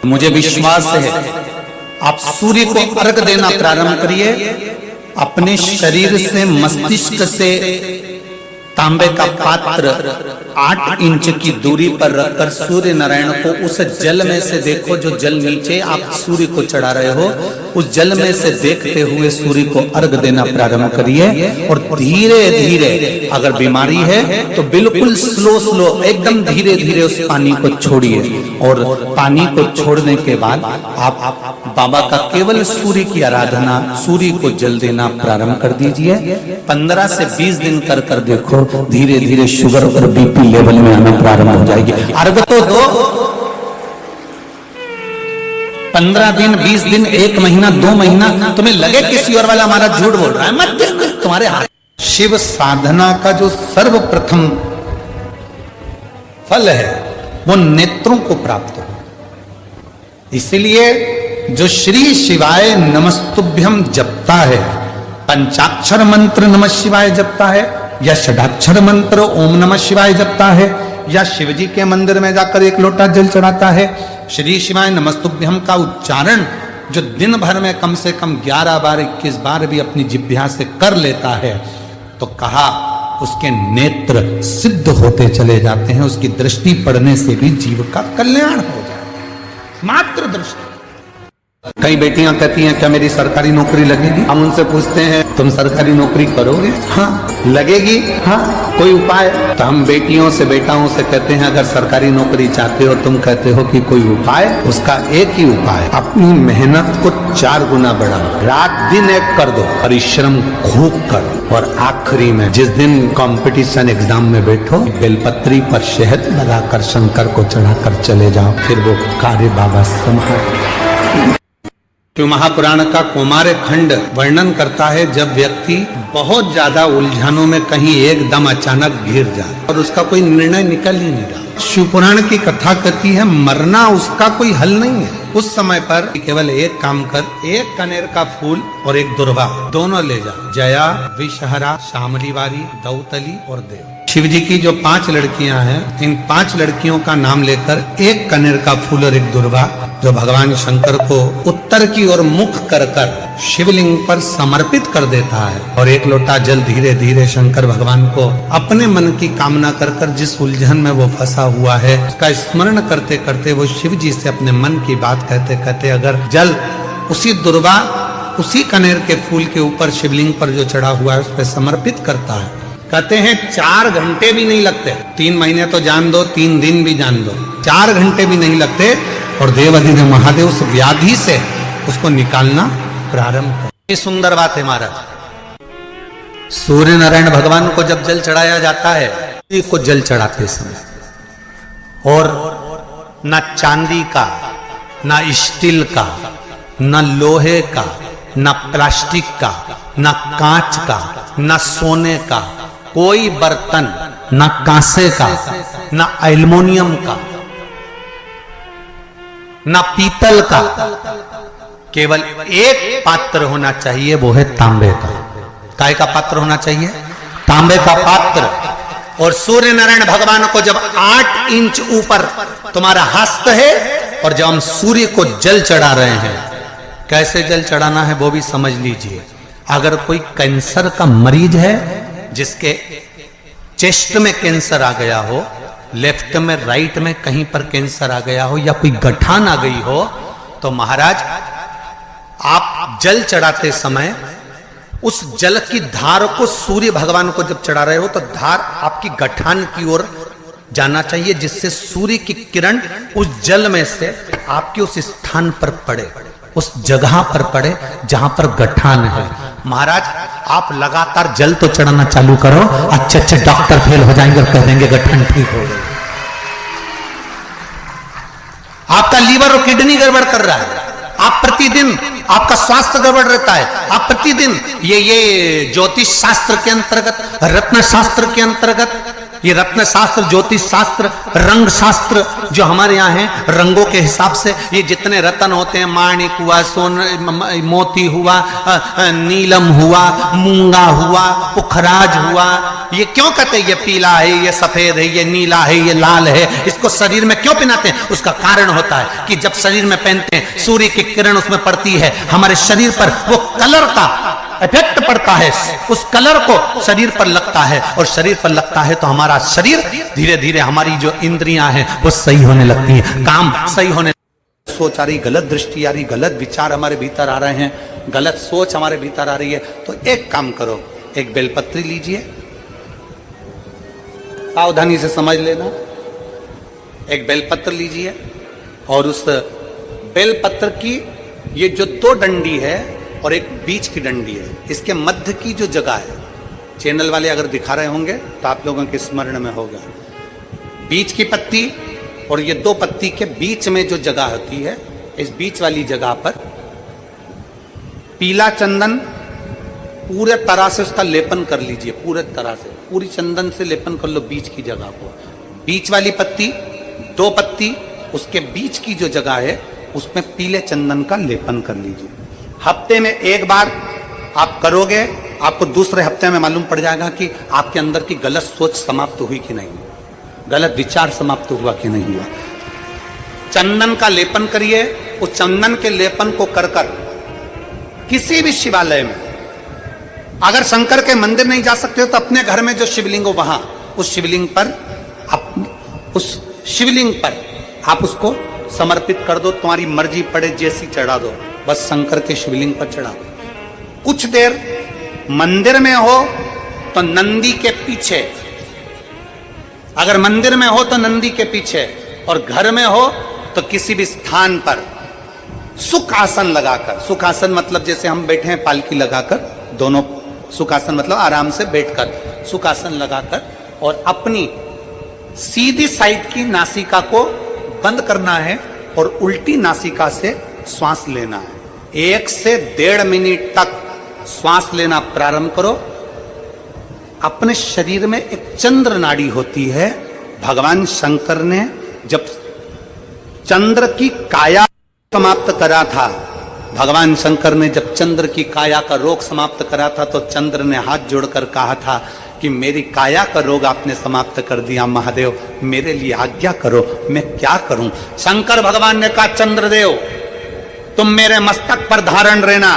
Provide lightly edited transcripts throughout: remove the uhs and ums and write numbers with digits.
मुझे विश्वास है आप सूर्य को अर्घ देना प्रारंभ करिए। अपने शरीर से मस्तिष्क से तांबे का पात्र 8 इंच की दूरी पर रखकर सूर्य नारायण को उस जल में से देखो, जो जल नीचे आप सूर्य को चढ़ा रहे हो, उस जल में से देखते हुए सूर्य को अर्घ देना प्रारंभ करिए। और धीरे धीरे, अगर बीमारी है तो बिल्कुल स्लो एकदम धीरे धीरे उस पानी को छोड़िए। और पानी को छोड़ने के बाद आप बाबा का केवल सूर्य की आराधना, सूर्य को जल देना प्रारंभ कर दीजिए। 15 से 20 दिन कर कर देखो, धीरे धीरे शुगर और बीपी लेवल में आना प्रारंभ हो जाएगी। अर्घ तो दो, 15 दिन, 20 दिन, 1 महीना, 2 महीना, तुम्हें लगे किसी और वाला हमारा झूठ बोल रहा है, मत देना, तुम्हारे हाथ। शिव साधना का जो सर्वप्रथम फल है वो नेत्रों को प्राप्त हो। इसलिए जो श्री शिवाय नमस्तुभ्यम जपता है, पंचाक्षर मंत्र नमः शिवाय जपता है, या षडाक्षर मंत्र ओम नमः शिवाय जपता है, या शिवजी के मंदिर में जाकर 1 लोटा जल चढ़ाता है, श्री शिवाय नमस्तुभ्यम का उच्चारण जो दिन भर में कम से कम 11 बार 21 बार भी अपनी जिह्वा से कर लेता है, तो कहा उसके नेत्र सिद्ध होते चले जाते हैं। उसकी दृष्टि पड़ने से भी जीव का कल्याण हो जाता है, मात्र दृष्टि। कई बेटियां कहती हैं क्या मेरी सरकारी नौकरी लगेगी? हम उनसे पूछते हैं तुम सरकारी नौकरी करोगे? हाँ। लगेगी? हाँ। कोई उपाय? तो हम बेटियों से, बेटाओं से कहते हैं अगर सरकारी नौकरी चाहते हो, तुम कहते हो कि कोई उपाय, उसका एक ही उपाय, अपनी मेहनत को 4 गुना बढ़ाओ, रात दिन एक कर दो, परिश्रम खूब करो, और आखिरी में जिस दिन कंपटीशन एग्जाम में बैठो, बेलपत्री पर शहद लगाकर शंकर को चढ़ाकर चले जाओ, फिर वो कार्य बाबा संभाल। क्यों महापुराण का कौमार्य खंड वर्णन करता है जब व्यक्ति बहुत ज्यादा उलझनों में कहीं एकदम अचानक घिर जाए और उसका कोई निर्णय निकल ही नहीं रहा। शिवपुराण की कथा कहती है मरना उसका कोई हल नहीं है। उस समय पर केवल एक काम कर, 1 कनेर का फूल और 1 दुर्वा दोनों ले जा। जया, विषहरा, शामलीवारी, दौतली और देव। शिव जी की जो 5 लड़कियां हैं, इन 5 लड़कियों का नाम लेकर 1 कनेर का फूल और 1 दुर्वा जो भगवान शंकर को उत्तर की ओर मुख कर कर शिवलिंग पर समर्पित कर देता है, और 1 लोटा जल धीरे धीरे शंकर भगवान को अपने मन की कामना कर कर जिस उलझन में वो फंसा हुआ है उसका स्मरण करते करते वो शिव जी से अपने मन की बात कहते कहते अगर जल उसी दुर्वा, उसी कनेर के फूल के ऊपर शिवलिंग पर जो चढ़ा हुआ है उस पर समर्पित करता है, कहते हैं 4 घंटे भी नहीं लगते। 3 महीने तो जान दो, 3 दिन भी जान दो, 4 घंटे भी नहीं लगते, और देवाधिदेव महादेव उस व्याधि से उसको निकालना प्रारंभ कर। ये सुंदर बात है महाराज। सूर्य नारायण भगवान को जब जल चढ़ाया जाता है, को जल चढ़ाते समय, और न चांदी का, न स्टील का, न लोहे का, न प्लास्टिक का, न कांच का, न सोने का कोई बर्तन, न कांसे का, न एल्युमिनियम का, न पीतल का, केवल एक पात्र होना चाहिए, वो है तांबे का। काय का पात्र होना चाहिए? तांबे का पात्र। और सूर्य नारायण भगवान को जब 8 इंच ऊपर तुम्हारा हस्त है, और जब हम सूर्य को जल चढ़ा रहे हैं, कैसे जल चढ़ाना है वो भी समझ लीजिए। अगर कोई कैंसर का मरीज है, जिसके चेस्ट में कैंसर आ गया हो, लेफ्ट में, राइट में कहीं पर कैंसर आ गया हो, या कोई गठान आ गई हो, तो महाराज आप जल चढ़ाते समय उस जल की धार को सूर्य भगवान को जब चढ़ा रहे हो तो धार आपकी गठान की ओर जाना चाहिए, जिससे सूर्य की किरण उस जल में से आपके उस स्थान पर पड़े, उस जगह पर पड़े जहां पर गठान है। महाराज आप लगातार जल तो चढ़ाना चालू करो, अच्छे डॉक्टर फेल हो जाएंगे और कह देंगे गठान ठीक हो गई। आपका लीवर और किडनी गड़बड़ कर रहा है, आप प्रतिदिन, आपका स्वास्थ्य गड़बड़ रहता है, आप प्रतिदिन ये ज्योतिष शास्त्र के अंतर्गत, रत्न शास्त्र के अंतर्गत ये रत्न शास्त्र, ज्योतिष शास्त्र, रंग शास्त्र जो हमारे यहाँ है, रंगों के हिसाब से ये जितने रत्न होते हैं, माणिक हुआ, मोती हुआ, नीलम हुआ, मूंगा हुआ, पुखराज हुआ, ये क्यों कहते हैं ये पीला है, ये सफेद है, ये नीला है, ये लाल है, इसको शरीर में क्यों पहनाते हैं? उसका कारण होता है कि जब शरीर में पहनते हैं सूर्य की किरण उसमें पड़ती है, हमारे शरीर पर वो कलर का इफेक्ट पड़ता है, उस कलर को शरीर पर लगता है, और शरीर पर लगता है तो हमारा शरीर धीरे धीरे, हमारी जो इंद्रियां हैं वो सही होने लगती हैं, काम सही होने, सोच आ रही, गलत दृष्टि आ रही, गलत विचार हमारे भीतर आ रहे हैं, गलत सोच हमारे भीतर आ रही है, तो एक काम करो, एक बेलपत्री लीजिए, सावधानी से समझ लेना, एक बेलपत्र लीजिए और उस बेलपत्र की ये जो दो डंडी है और एक बीच की डंडी है, इसके मध्य की जो जगह है, चैनल वाले अगर दिखा रहे होंगे तो आप लोगों के स्मरण में होगा, बीच की पत्ती और ये दो पत्ती के बीच में जो जगह होती है, इस बीच वाली जगह पर पीला चंदन पूरे तरह से उसका लेपन कर लीजिए, पूरे तरह से पूरी चंदन से लेपन कर लो बीच की जगह को, बीच वाली पत्ती, दो पत्ती, उसके बीच की जो जगह है उसमें पीले चंदन का लेपन कर लीजिए। हफ्ते में एक बार आप करोगे, आपको दूसरे हफ्ते में मालूम पड़ जाएगा कि आपके अंदर की गलत सोच समाप्त हुई कि नहीं, गलत विचार समाप्त हुआ कि नहीं हुआ। चंदन का लेपन करिए, उस चंदन के लेपन को कर कर किसी भी शिवालय में, अगर शंकर के मंदिर नहीं जा सकते हो तो अपने घर में जो शिवलिंग हो वहां, उस शिवलिंग पर आप उसको समर्पित कर दो, तुम्हारी मर्जी पड़े जैसी चढ़ा दो, बस शंकर के शिवलिंग पर चढ़ा दो। कुछ देर मंदिर में हो तो नंदी के पीछे, अगर मंदिर में हो तो नंदी के पीछे, और घर में हो तो किसी भी स्थान पर सुख आसन लगाकर, सुख आसन मतलब जैसे हम बैठे हैं पालकी लगाकर, दोनों सुखासन मतलब आराम से बैठकर, सुखासन लगाकर, और अपनी सीधी साइड की नासिका को बंद करना है और उल्टी नासिका से श्वास लेना है। 1 से 1.5 मिनट तक श्वास लेना प्रारंभ करो। अपने शरीर में एक चंद्र नाड़ी होती है, भगवान शंकर ने जब चंद्र की काया समाप्त करा था, भगवान शंकर ने जब चंद्र की काया का रोग समाप्त करा था तो चंद्र ने हाथ जोड़कर कहा था कि मेरी काया का रोग आपने समाप्त कर दिया महादेव, मेरे लिए आज्ञा करो, मैं क्या करूं। शंकर भगवान ने कहा चंद्रदेव तुम मेरे मस्तक पर धारण रहना,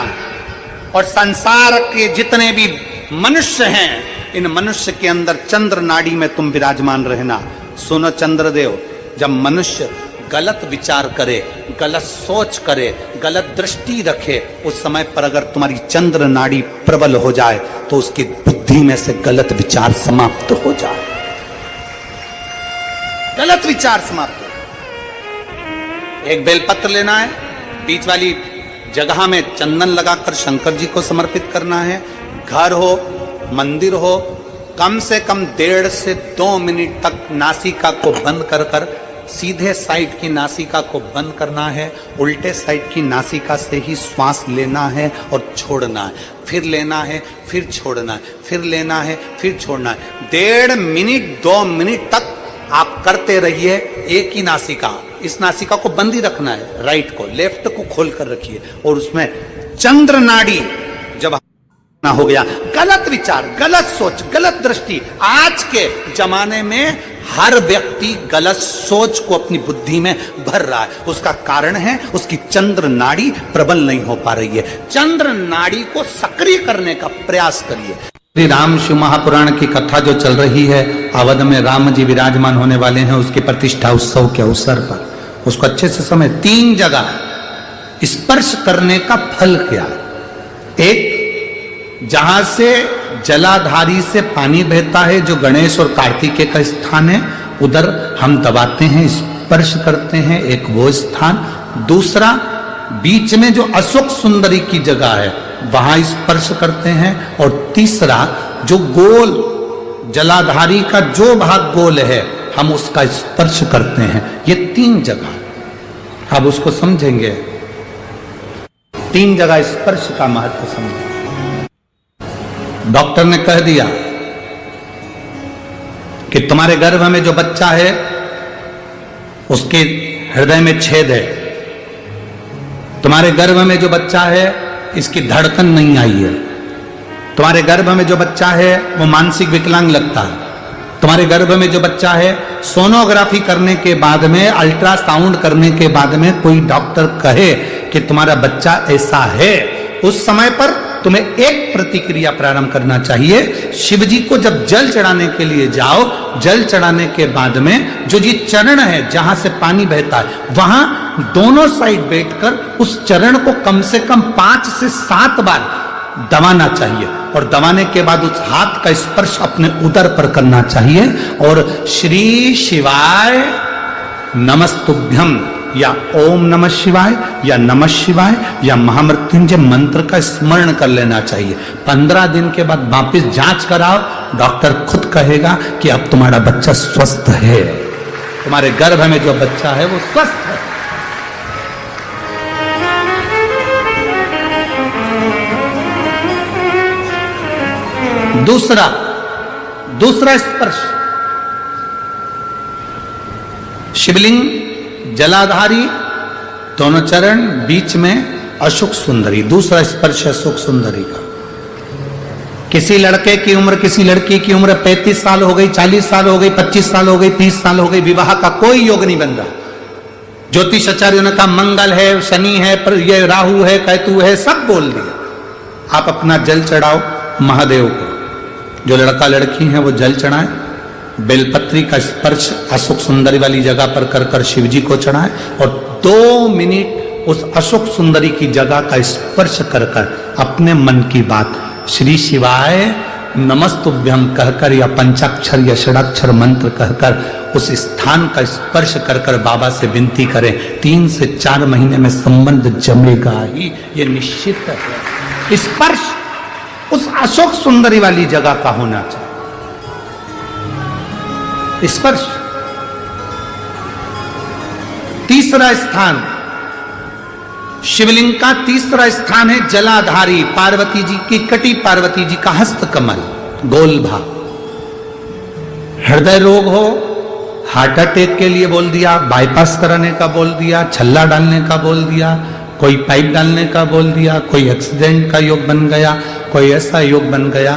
और संसार के जितने भी मनुष्य हैं, इन मनुष्य के अंदर चंद्र नाड़ी में तुम विराजमान रहना। सुनो चंद्रदेव, जब मनुष्य गलत विचार करे, गलत सोच करे, गलत दृष्टि रखे, उस समय पर अगर तुम्हारी चंद्र नाड़ी प्रबल हो जाए तो उसकी बुद्धि में से गलत विचार समाप्त हो जाए, गलत विचार समाप्त हो। एक बेलपत्र लेना है, बीच वाली जगह में चंदन लगाकर शंकर जी को समर्पित करना है। घर हो, मंदिर हो, कम से कम 1.5 से 2 मिनट तक नासिका को बंद कर कर सीधे साइड की नासिका को बंद करना है, उल्टे साइड की नासिका से ही श्वास लेना है और छोड़ना है, फिर लेना है, फिर छोड़ना है, फिर लेना है, फिर छोड़ना है। 1.5 मिनट 2 मिनट तक आप करते रहिए। एक ही नासिका, इस नासिका को बंद ही रखना है, राइट को, लेफ्ट को खोल कर रखिए, और उसमें चंद्र नाड़ी जब ना हो गया, गलत विचार, गलत सोच, गलत दृष्टि, आज के जमाने में हर व्यक्ति गलत सोच को अपनी बुद्धि में भर रहा है। उसका कारण है उसकी चंद्र नाड़ी प्रबल नहीं हो पा रही है। चंद्र नाड़ी को सक्रिय करने का प्रयास करिए। श्री राम शिव महापुराण की कथा जो चल रही है, अवध में राम जी विराजमान होने वाले हैं, उसकी प्रतिष्ठा उत्सव के अवसर पर उसको अच्छे से समझ। 3 जगह स्पर्श करने का फल क्या? एक, जहां से जलाधारी से पानी बहता है, जो गणेश और कार्तिकेय का स्थान है, उधर हम दबाते हैं, स्पर्श करते हैं, एक वो स्थान। दूसरा, बीच में जो अशोक सुंदरी की जगह है वहां स्पर्श करते हैं। और तीसरा, जो गोल जलाधारी का जो भाग गोल है हम उसका स्पर्श करते हैं। ये 3 जगह अब उसको समझेंगे। 3 जगह स्पर्श का महत्व समझेंगे। डॉक्टर ने कह दिया कि तुम्हारे गर्भ में जो बच्चा है उसके हृदय में छेद है, तुम्हारे गर्भ में जो बच्चा है इसकी धड़कन नहीं आई है, तुम्हारे गर्भ में जो बच्चा है वो मानसिक विकलांग लगता है, तुम्हारे गर्भ में जो बच्चा है सोनोग्राफी करने के बाद में, अल्ट्रासाउंड करने के बाद में कोई डॉक्टर कहे कि तुम्हारा बच्चा ऐसा है, उस समय पर तुम्हें एक प्रतिक्रिया प्रारंभ करना चाहिए। शिव जी को जब जल चढ़ाने के लिए जाओ, जल चढ़ाने के बाद में जो जी चरण है जहां से पानी बहता है वहां दोनों साइड बैठकर उस चरण को कम से कम 5 से 7 बार दबाना चाहिए और दबाने के बाद उस हाथ का स्पर्श अपने उदर पर करना चाहिए और श्री शिवाय नमस्तुभ्यम या ओम नमः शिवाय या नमः शिवाय या महामृत्युंजय मंत्र का स्मरण कर लेना चाहिए। 15 दिन के बाद वापस जांच कराओ, डॉक्टर खुद कहेगा कि अब तुम्हारा बच्चा स्वस्थ है, तुम्हारे गर्भ में जो बच्चा है वो स्वस्थ है। दूसरा स्पर्श, शिवलिंग, जलाधारी, दोनों चरण, बीच में अशोक सुंदरी। दूसरा स्पर्श अशोक सुंदरी का। किसी लड़के की उम्र, किसी लड़की की उम्र 35 साल हो गई, 40 साल हो गई, 25 साल हो गई, 30 साल हो गई, विवाह का कोई योग नहीं बन रहा। ज्योतिष आचार्यों ने कहा मंगल है, शनि है, पर ये राहु है, केतु है, सब बोल दिया। आप अपना जल चढ़ाओ महादेव को, जो लड़का लड़की है वो जल चढ़ाए, बेलपत्री का स्पर्श अशोक सुंदरी वाली जगह पर कर कर शिव जी को चढ़ाए और 2 मिनट उस अशोक सुंदरी की जगह का स्पर्श कर कर अपने मन की बात श्री शिवाय नमस्तुभ्यम कहकर या पंचाक्षर या षडाक्षर मंत्र कहकर उस स्थान का स्पर्श कर कर बाबा से विनती करें। 3 से 4 महीने में संबंध जमेगा ही, ये निश्चित है। स्पर्श उस अशोक सुंदरी वाली जगह का होना चाहिए। स्पर्श। तीसरा स्थान, शिवलिंग का तीसरा स्थान है जलाधारी, पार्वती जी की कटी, पार्वती जी का हस्त कमल, गोल भाग। हृदय रोग हो, हार्ट अटैक के लिए बोल दिया, बाईपास कराने का बोल दिया, छल्ला डालने का बोल दिया, कोई पाइप डालने का बोल दिया, कोई एक्सीडेंट का योग बन गया, कोई ऐसा योग बन गया,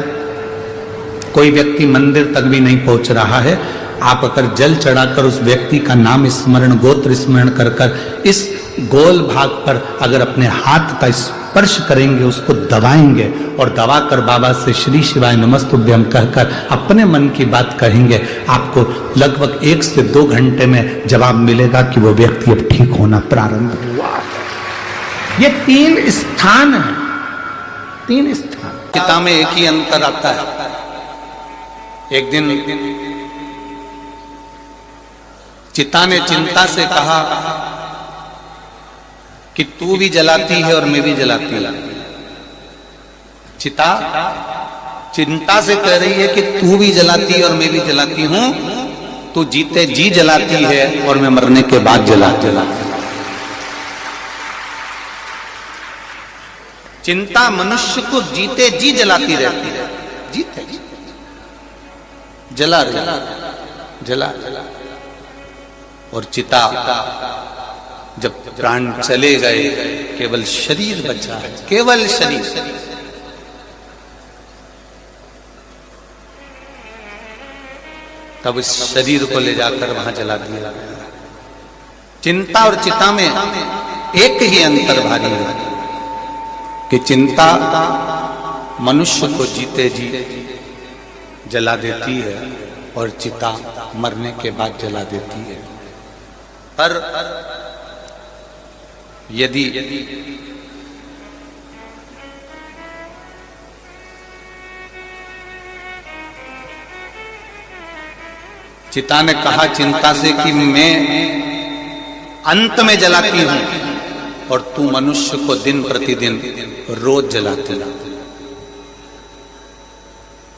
कोई व्यक्ति मंदिर तक भी नहीं पहुंच रहा है, आप अगर जल चढ़ाकर उस व्यक्ति का नाम स्मरण, गोत्र स्मरण कर कर इस गोल भाग पर अगर अपने हाथ का स्पर्श करेंगे, उसको दबाएंगे और दबाकर बाबा से श्री शिवाय नमस्तुभ्यम कहकर अपने मन की बात कहेंगे, आपको लगभग 1 से 2 घंटे में जवाब मिलेगा कि वो व्यक्ति अब ठीक होना प्रारंभ हुआ। ये 3 स्थान है, 3 स्थान। गीता में एक ही अंतर आता है। एक दिन चिता ने चिंता से कहा कि तू भी जलाती है और मैं भी जलाती हूं। चिता चिंता से कह रही है कि तू भी जलाती है और मैं भी जलाती हूं, तू जीते जी जलाती है और मैं मरने के बाद जलाती हूं। चिंता मनुष्य को जीते जी जलाती रहती है, जीते जी जला जला और चिता जब प्राण चले गए, केवल शरीर बचा है, केवल शरीर। तब इस शरीर को ले जाकर वहां जला दिया। चिंता और चिता में एक ही अंतर भारी है कि चिंता मनुष्य को जीते जी जला देती है और चिता मरने के बाद जला देती है। पर यदि चिता ने कहा चिंता से कि मैं अंत में जलाती हूं और तू मनुष्य को दिन प्रतिदिन रोज जलाती है,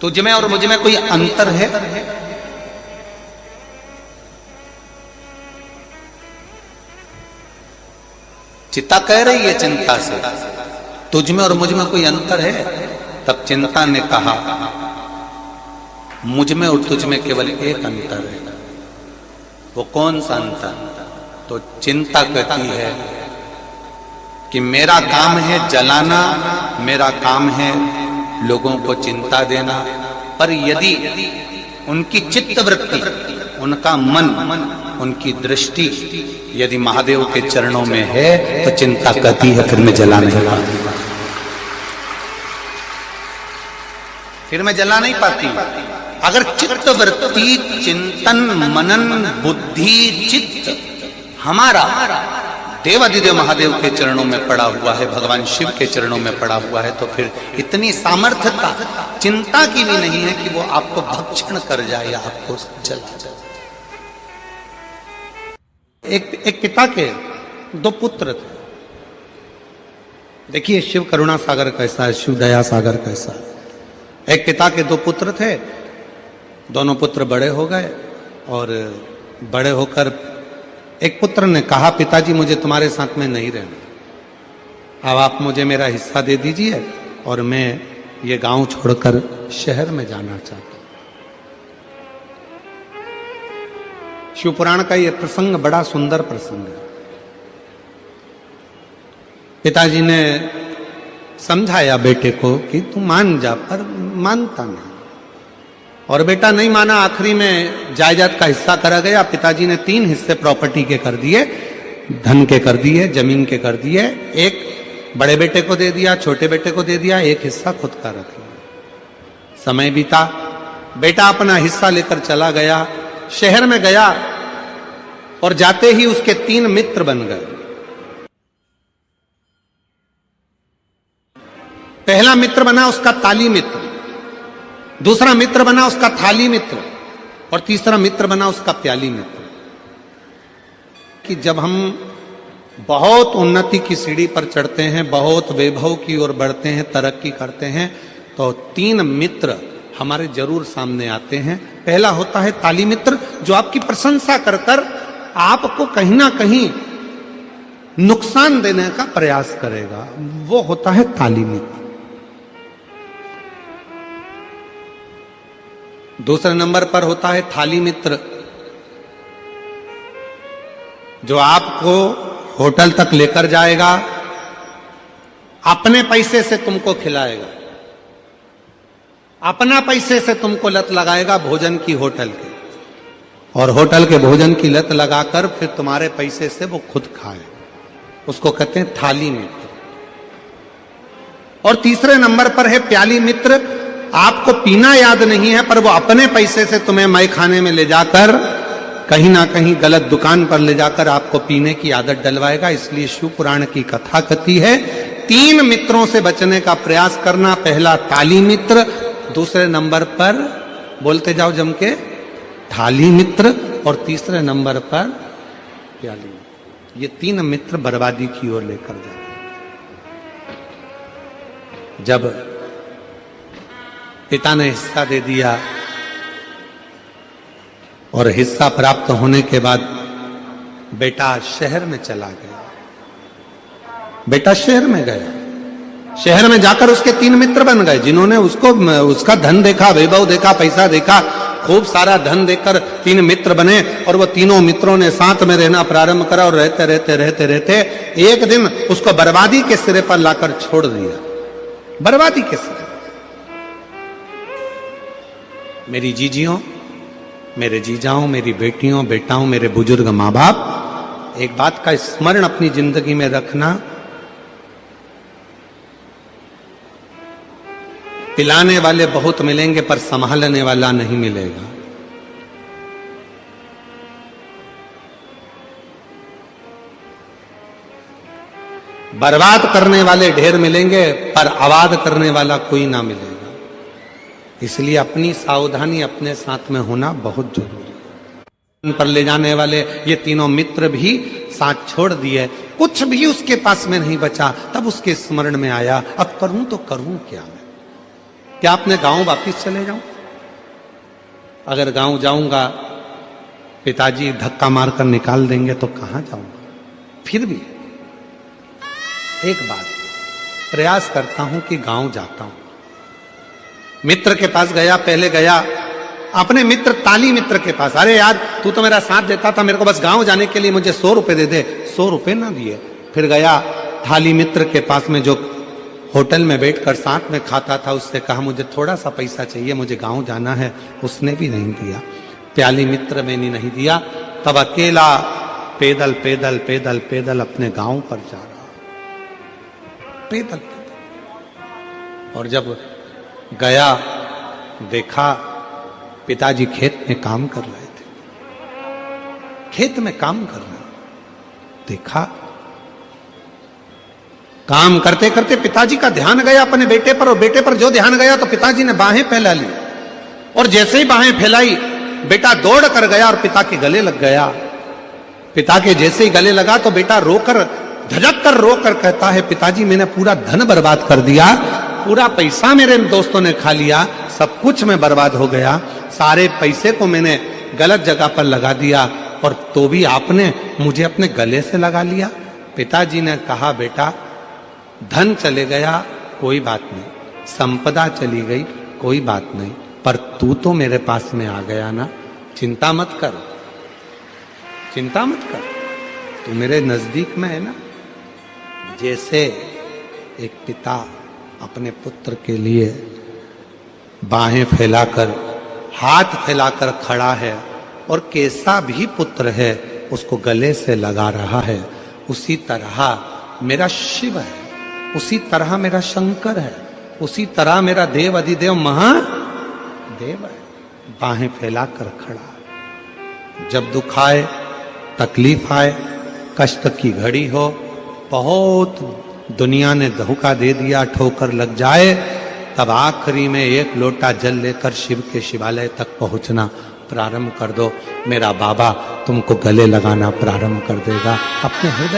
तुझ में और मुझ में कोई अंतर है? चिता कह रही है चिंता से, तुझ में और मुझ में कोई अंतर है? तब चिंता ने कहा मुझ में और तुझ में केवल एक अंतर है। वो कौन सा अंतर? तो चिंता कहती है कि मेरा काम है जलाना, मेरा काम है लोगों को चिंता देना, पर यदि उनकी चित्त वृत्ति, उनका मन, उनकी दृष्टि यदि महादेव के चरणों में है तो चिंता कहती है फिर मैं जला नहीं पाती, फिर मैं जला नहीं पाती। अगर चित्त वृत्ति, चिंतन, मनन, बुद्धि, चित्त हमारा देवादिदेव महादेव के चरणों में पड़ा हुआ है, भगवान शिव के चरणों में पड़ा हुआ है, तो फिर इतनी सामर्थ्यता चिंता की भी नहीं है कि वो आपको भक्षण कर जाए या आपको जला जाए। एक पिता के दो पुत्र थे। देखिए शिव करुणा सागर कैसा है, शिव दया सागर कैसा है। एक पिता के दो पुत्र थे, दोनों पुत्र बड़े हो गए और बड़े होकर एक पुत्र ने कहा, पिताजी मुझे तुम्हारे साथ में नहीं रहना, अब आप मुझे मेरा हिस्सा दे दीजिए और मैं ये गांव छोड़कर शहर में जाना चाहता हूं। शिव पुराण का ये प्रसंग बड़ा सुंदर प्रसंग है। पिताजी ने समझाया बेटे को कि तू मान जा, पर मानता नहीं और बेटा नहीं माना। आखिरी में जायदाद का हिस्सा करा गया। पिताजी ने 3 हिस्से प्रॉपर्टी के कर दिए, धन के कर दिए, जमीन के कर दिए। एक बड़े बेटे को दे दिया, छोटे बेटे को दे दिया, एक हिस्सा खुद का रख लिया। समय बीता, बेटा अपना हिस्सा लेकर चला गया, शहर में गया और जाते ही उसके 3 मित्र बन गए। पहला मित्र बना उसका ताली मित्र, दूसरा मित्र बना उसका थाली मित्र और तीसरा मित्र बना उसका प्याली मित्र। कि जब हम बहुत उन्नति की सीढ़ी पर चढ़ते हैं, बहुत वैभव की ओर बढ़ते हैं, तरक्की करते हैं, तो 3 मित्र हमारे जरूर सामने आते हैं। पहला होता है ताली मित्र, जो आपकी प्रशंसा कर कर आपको कहीं ना कहीं नुकसान देने का प्रयास करेगा, वो होता है ताली मित्र। दूसरे नंबर पर होता है थाली मित्र, जो आपको होटल तक लेकर जाएगा, अपने पैसे से तुमको खिलाएगा, अपना पैसे से तुमको लत लगाएगा भोजन की होटल की, और होटल के भोजन की लत लगाकर फिर तुम्हारे पैसे से वो खुद खाए, उसको कहते हैं थाली मित्र। और तीसरे नंबर पर है प्याली मित्र, आपको पीना याद नहीं है पर वो अपने पैसे से तुम्हें मय खाने में ले जाकर कहीं ना कहीं गलत दुकान पर ले जाकर आपको पीने की आदत डलवाएगा। इसलिए शिव पुराण की कथा कहती है 3 मित्रों से बचने का प्रयास करना। पहला ताली मित्र, दूसरे नंबर पर बोलते जाओ जम के थाली मित्र, और तीसरे नंबर पर प्याली मित्र। ये 3 मित्र बर्बादी की ओर लेकर जाते। जब पिता ने हिस्सा दे दिया और हिस्सा प्राप्त होने के बाद बेटा शहर में चला गया। बेटा शहर में गया, शहर में जाकर उसके 3 मित्र बन गए, जिन्होंने उसको उसका धन देखा, वैभव देखा, पैसा देखा, खूब सारा धन देखकर 3 मित्र बने और वो तीनों मित्रों ने साथ में रहना प्रारंभ करा और रहते रहते रहते रहते एक दिन उसको बर्बादी के सिरे पर लाकर छोड़ दिया। बर्बादी के सिरे। मेरी जीजियों, मेरे जीजाओं, मेरी बेटियों, बेटाओं, मेरे बुजुर्ग माँ बाप, एक बात का स्मरण अपनी जिंदगी में रखना, पिलाने वाले बहुत मिलेंगे पर संभालने वाला नहीं मिलेगा। बर्बाद करने वाले ढेर मिलेंगे पर आबाद करने वाला कोई ना मिलेगा। इसलिए अपनी सावधानी अपने साथ में होना बहुत जरूरी है। पर ले जाने वाले ये तीनों मित्र भी साथ छोड़ दिए, कुछ भी उसके पास में नहीं बचा। तब उसके स्मरण में आया, अब करूं तो करूं क्या मैं? क्या अपने गांव वापिस चले जाऊं? अगर गांव जाऊंगा पिताजी धक्का मारकर निकाल देंगे तो कहां जाऊंगा? फिर भी एक बात प्रयास करता हूं कि गांव जाता हूं। मित्र के पास गया, पहले गया अपने मित्र ताली मित्र के पास, अरे यार तू तो मेरा साथ देता था, मेरे को बस गांव जाने के लिए मुझे 100 रुपए दे दे। 100 रुपए ना दिए। फिर गया थाली मित्र के पास में जो होटल में बैठकर साथ में खाता था, उससे कहा मुझे थोड़ा सा पैसा चाहिए, मुझे गांव जाना है। उसने भी नहीं दिया। प्याली मित्र में नहीं दिया। तब अकेला पैदल पैदल पैदल पैदल अपने गांव पर जा रहा, पैदल पैदल। और जब गया देखा पिताजी खेत में काम कर रहे थे, खेत में काम कर रहे। देखा काम करते करते पिताजी का ध्यान गया अपने बेटे पर, और बेटे पर जो ध्यान गया तो पिताजी ने बाहें फैला ली, और जैसे ही बाहें फैलाई बेटा दौड़ कर गया और पिता के गले लग गया। पिता के जैसे ही गले लगा तो बेटा रोकर, झटक कर रोकर कहता है, पिताजी मैंने पूरा धन बर्बाद कर दिया, पूरा पैसा मेरे दोस्तों ने खा लिया, सब कुछ में बर्बाद हो गया, सारे पैसे को मैंने गलत जगह पर लगा दिया, और तो भी आपने मुझे अपने गले से लगा लिया। पिताजी ने कहा बेटा धन चले गया कोई बात नहीं, संपदा चली गई कोई बात नहीं, पर तू तो मेरे पास में आ गया ना, चिंता मत कर, चिंता मत कर, तू मेरे नजदीक में है ना। जैसे एक पिता अपने पुत्र के लिए बाहें फैलाकर, हाथ फैलाकर खड़ा है, और कैसा भी पुत्र है उसको गले से लगा रहा है, उसी तरह मेरा शिव है, उसी तरह मेरा शंकर है, उसी तरह मेरा देव अधिदेव महादेव है, बाहें फैलाकर खड़ा है। जब दुख आए, तकलीफ आए, कष्ट की घड़ी हो, बहुत दुनिया ने धोखा दे दिया, ठोकर लग जाए, तब आखिरी में एक लोटा जल लेकर शिव के शिवालय तक पहुंचना प्रारंभ कर दो। मेरा बाबा तुमको गले लगाना प्रारंभ कर देगा अपने हृदय